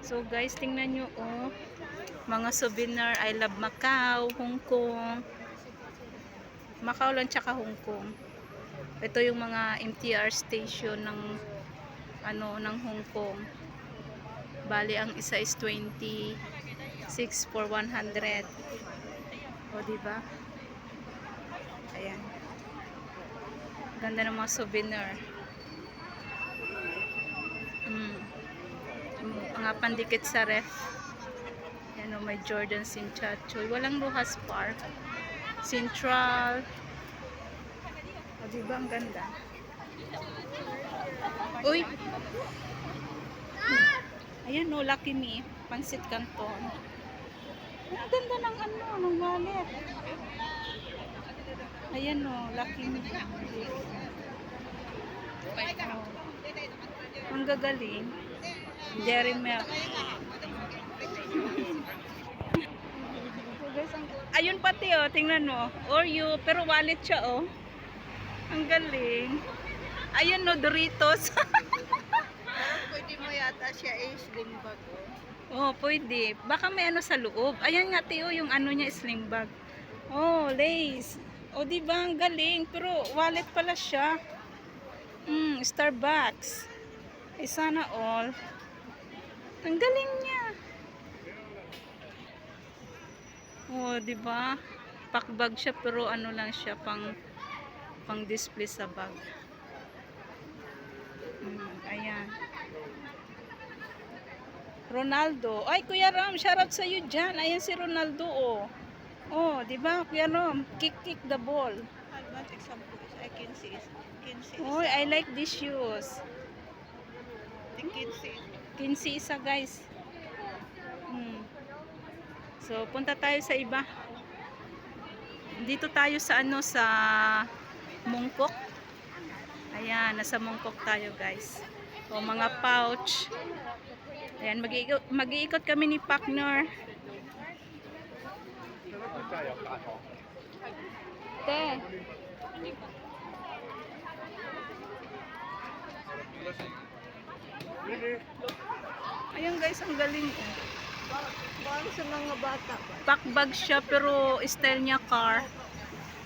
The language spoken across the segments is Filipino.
So guys, tingnan nyo oh. Mga souvenir. I love Macau, Hong Kong. Macau lang tsaka Hong Kong. Ito yung mga MTR station ng ng Hong Kong. Bali ang isa is 26 for 100. O diba? Ayan. Ganda ng mga souvenir. Mga pandikit sa ref. Yan o, may Jordan Sinchachoy. Walang Rojas Park. Central. O diba ang ganda? Uy! Ayan o, Lucky Me. Pansit Canton. Ang ganda ng ng wallet. Ayan o, Lucky Me. Ang gagaling. Jerry Milk. Ayun pati oh, tingnan mo. Oreo, pero wallet siya oh. Ang galing. Ayun no, Doritos. Pwede mo yata siya slim bag. Oh, pwede. Baka may sa loob. Ayan nga Tio, yung niya sling bag. Oh, lace. Oh, di ba ang galing, pero wallet pala siya. Starbucks. Sana all. Ang galing niya. Oh, di ba? Pack bag siya pero lang siya pang display sa bag. Ayan. Ronaldo. Ay, Kuya Ram, shoutout sa iyo diyan. Ayan si Ronaldo oh. Oh, di ba? Kuya Ram, kick the ball. One example is I can see. Oh, I like these shoes. Kinsi isa guys. So, punta tayo sa iba. Dito tayo sa sa Mongkok. Ayan, nasa Mongkok tayo guys. O, mga pouch. Ayan, mag-iikot kami ni partner. Te. Ayan guys, ang galing oh. Bawal sa mga bata. Pack bag siya pero style niya car.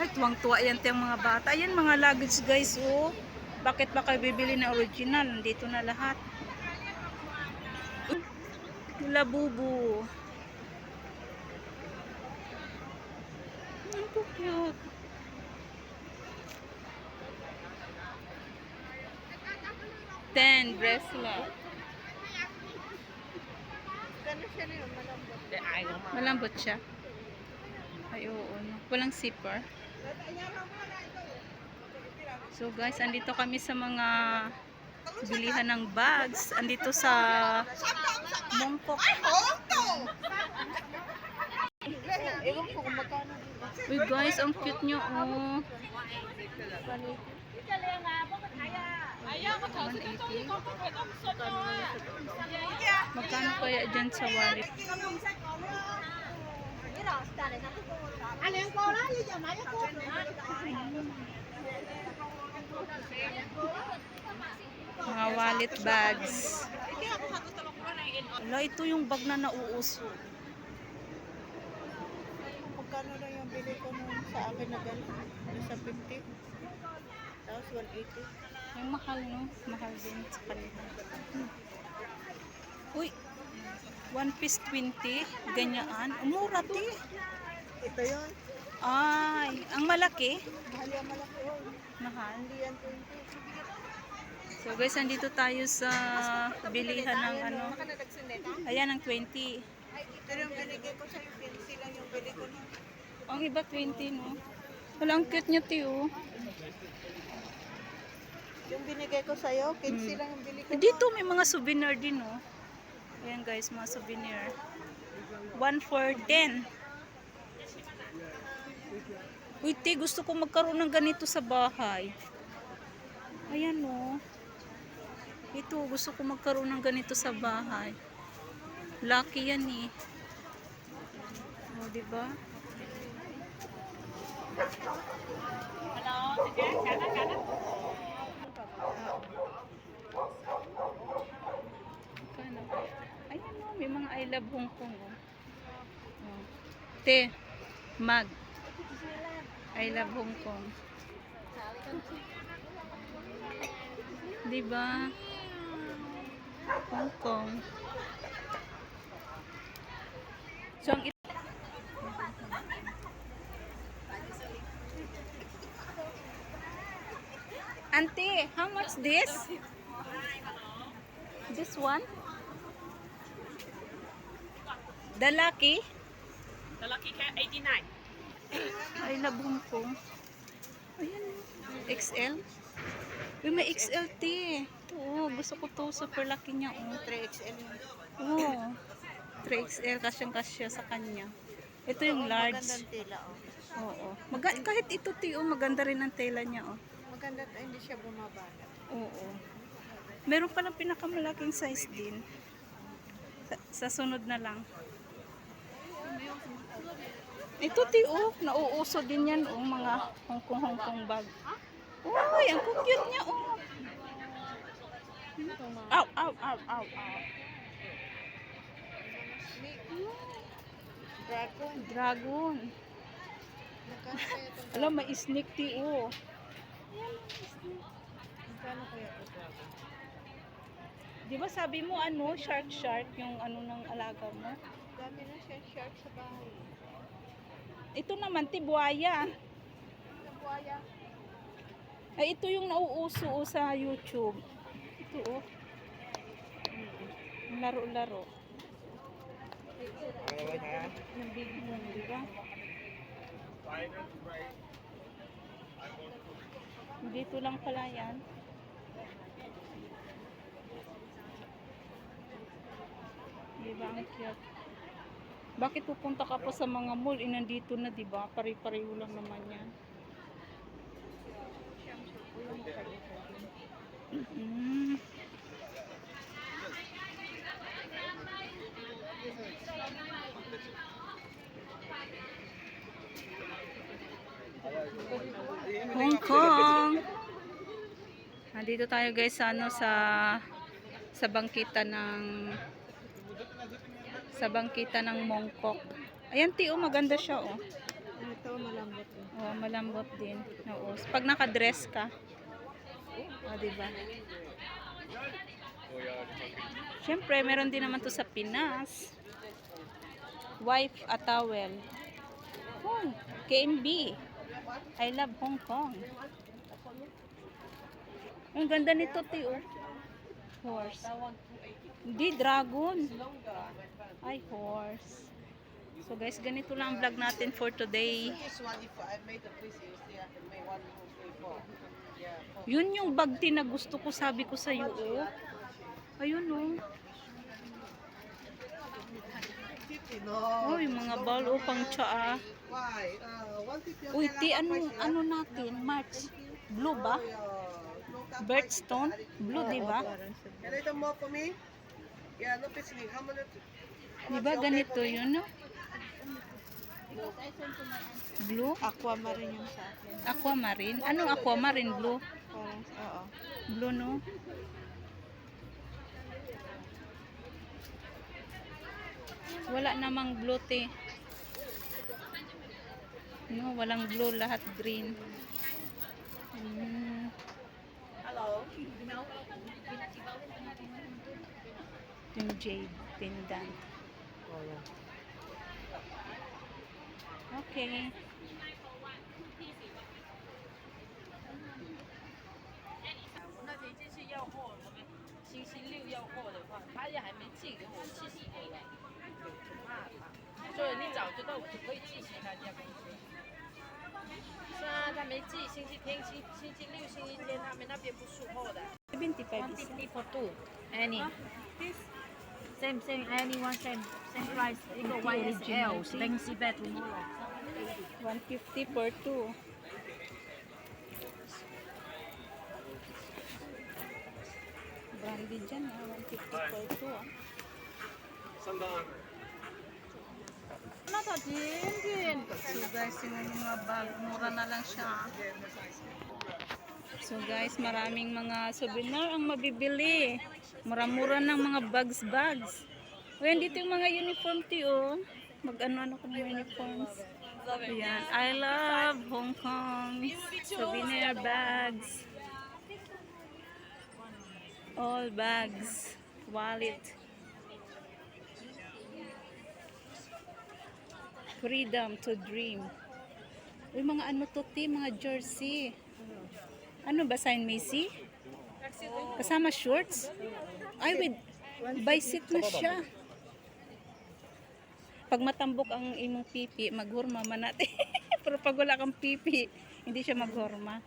Ay, tuwang-tuwa yan tiyang mga bata. Ayan mga luggage guys oh. Bakit ba kayo bibili na original? Nandito na lahat. Labubu. Ang cute. Bracelet. Gano'n siya na yung malambot. Malambot siya. Ay, oo. No. Walang zipper. So guys, andito kami sa mga bilihan ng bags. Andito sa Mongkok. Ewan ko kung magkano. Uy guys, ang cute nyo oh. 180. Magkano kaya dyan sa wallet? Mga wallet bags. Wala, ito yung bag na nauuso. Magkano na yung bili ko nung sa akin na gano'n? Nasa 50. Tapos 180. Yung mahal no? Mahal din sa kanila. Uy! 1 piece 20. Ganyaan. Mura ti. Ito yun. Ay, ang malaki. Mahal yung malaki yun. Mahal. Hindi yan 20. So guys, andito tayo sa bilihan ng Baka nadagsuneta? Ayan, ang 20. Pero yung binigay ko sa'yo, 15 lang yung bili ko nung. Ang iba 20 no? Wala, ang cute niya tiyo. Yung binigay ko sa'yo, 15 lang yung bili ko. Dito may mga souvenir din no? Ayan guys, mga souvenir. 1 for 10. Uy, te, gusto ko magkaroon ng ganito sa bahay. Ayan no. Ito, gusto ko magkaroon ng ganito sa bahay. Lucky yan eh. O, diba? Hello, sige, kana. Ayan o. Oh, may mga I love Hong Kong. Oh. Oh. Te, mag. I love Hong Kong. Diba? Hong Kong. So, ang Auntie, how much this? This one? The lucky? The lucky cat 89. I love Hong Kong. Ayan. XL? Uy, may XLT. Oo, gusto ko to. Super laki niya. Oh. 3XL yun. Oo. 3XL. Kasyang-kasya sa kanya. Ito yung large. Magandang tela, oh. Oo. Kahit ito, Tio, maganda rin ang tela niya. Oh. Maganda, hindi siya bumabala. Oo. Meron pa ng pinakamalaking size din. Sa sunod na lang. Ito, Tio, nauuso din yan. Oh, mga Hong Kong bag. Uy, ang cute niya. Oh. Ow, ow, ow, ow, ow. Dragon. Dragon. Magkano kaya ito? Alam, may snake, Tio. Magkano kaya ito dragon? Di ba sabi mo ano, shark yung ano ng alaga mo? Dami na siya shark sa bahay. Ito naman, tibuaya. Ang buhaya. Ay, ito yung nauuso oh, sa YouTube. Ito oh. Laro-laro. Yung big moon, di ba? Dito lang pala yan. Di ba ang cute? Bakit pupunta ka pa sa mga mall? Nandito na, di ba? Pare-pareho lang naman yan. Mm. Hong Kong. Nandito tayo guys sa ano sa bangkita ng Mongkok. Ayan, Tio, maganda siya oh. Ito malambot din. Oh, malambot din. Oo. Pag naka-dress ka. Oh, di ba? Siyempre, meron din naman to sa Pinas. Wife a towel. Oh, KNB. I love Hong Kong. Ang ganda nito, Tio. Horse. Hindi, dragon. Ay, horse. So guys, ganito lang ang vlog natin for today. This one, if I made the pieces, yeah, I made 1, 2, 3, 4. Yeah, 4. Yun yung bagti na gusto ko, sabi ko sa iyo, oh. Ayun, oh. No. Oh, yung mga ball, oh, pang tsaa. Why? 150. Uy, Ti, ano natin? March. Blue ba? Birthstone? Blue, di ba? Can I more for me? Yeah, no listening. How much? Di ba ganito yun, no? Blue? Aquamarine yung sa akin. Aquamarine? Anong aquamarine? Blue? Parang, oo. Blue, no? Wala namang blue, Ti. No, walang blue, lahat green. Mm. Hello. Yung jade pendant. Okay. 那你这次要货，我们星期六要货的话，他也还没寄给我气死我了，很怕他。所以你早知道我就可以寄其他家公司。是啊，他没寄，星期天、星期六、星期天他们那边不出货的。 75 isa. 150 for two, any. Same, anyone same price. You go YSL, Banksy bed tomorrow. 150 per 2. Branded dyan, 150 per 2. So guys, yung mga bag, mura na lang siya. So guys, maraming mga souvenir ang mabibili. Mura-mura ng mga bags. Uy, dito yung mga uniform tiyo. Mag-ano-ano ko ng uniforms. Ayan. I love Hong Kong. Souvenir bags. All bags. Wallet. Freedom to dream. Uy, mga ano to, ti, mga jersey. Ano ba, sign Macy? Kasama shorts? Ay, with bicycle na siya. Pag matambok ang imong pipi, maghurma man natin. Pero pag wala kang pipi, hindi siya maghurma.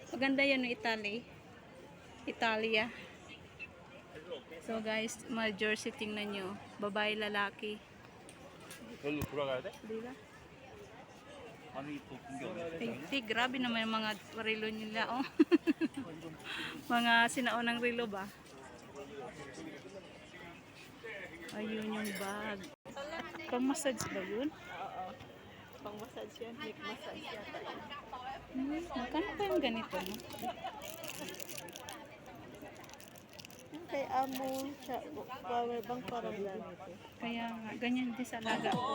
Maganda yan yung Italia. So guys, mga jersey tingnan nyo. Babae, lalaki. 여기로 돌아가야 돼? Diba? 아니 또 공격을 Tig, grabe naman yung mga relo nila, oh. Mga sinaunang relo ba? Ayun yung bag. Pang massage ba yun? Oo. Pang massage yan. Neck massage yata yan. Magkano pa yung ganito, no? Yung kay amo siya, power bank parang ganito. Kaya nga, ganyan din sa alaga ko.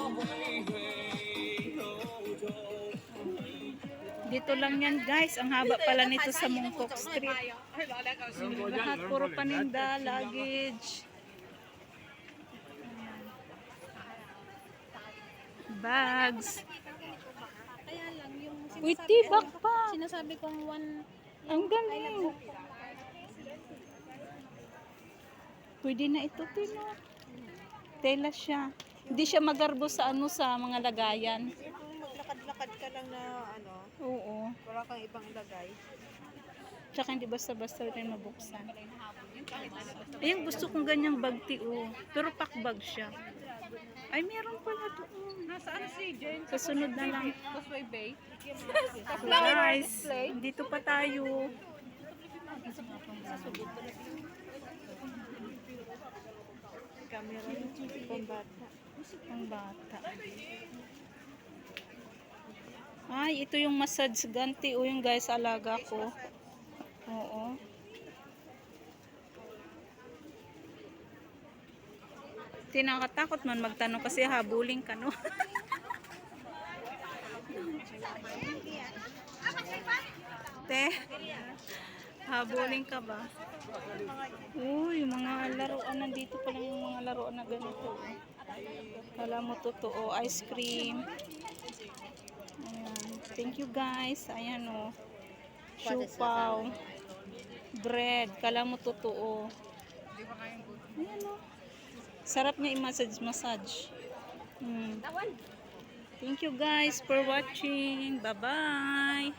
Dito lang yan guys, ang haba pala nito sa Mongkok Street. Lahat puro paninda, luggage. Ayan. Bags. Kaya lang yung Uy, tibak pa. sinasabi kong Ang galing. Pwede na ito, Tino. Tela siya. Hindi siya magarbo sa ano, sa mga lagayan. Kung maglakad-lakad ka lang na ano, Oo. wala kang ibang lagay. Tsaka hindi basta-basta rin mabuksan. Ayun, gusto kong ganyang bag, Tio. Pero pack bag siya. Ay, meron pala doon. Nasaan si Jane? Sa sunod na lang. Causeway Bay? Guys, dito pa tayo. Camera pambata. Ang bata. Ay, ito yung massage ganti o yung guys, alaga ko. Oo. Tinakatakot man magtanong kasi habulin ka, no? Te, habulin ka ba? Uy, mga laruan nandito pa lang yung mga laruan na ganito. Wala mo totoo, ice cream. Ayan. Thank you guys. Ayan o. Siupaw. Bread. Kala mo totoo. Ayan o. Sarap niya i-massage. Thank you guys for watching. Bye-bye.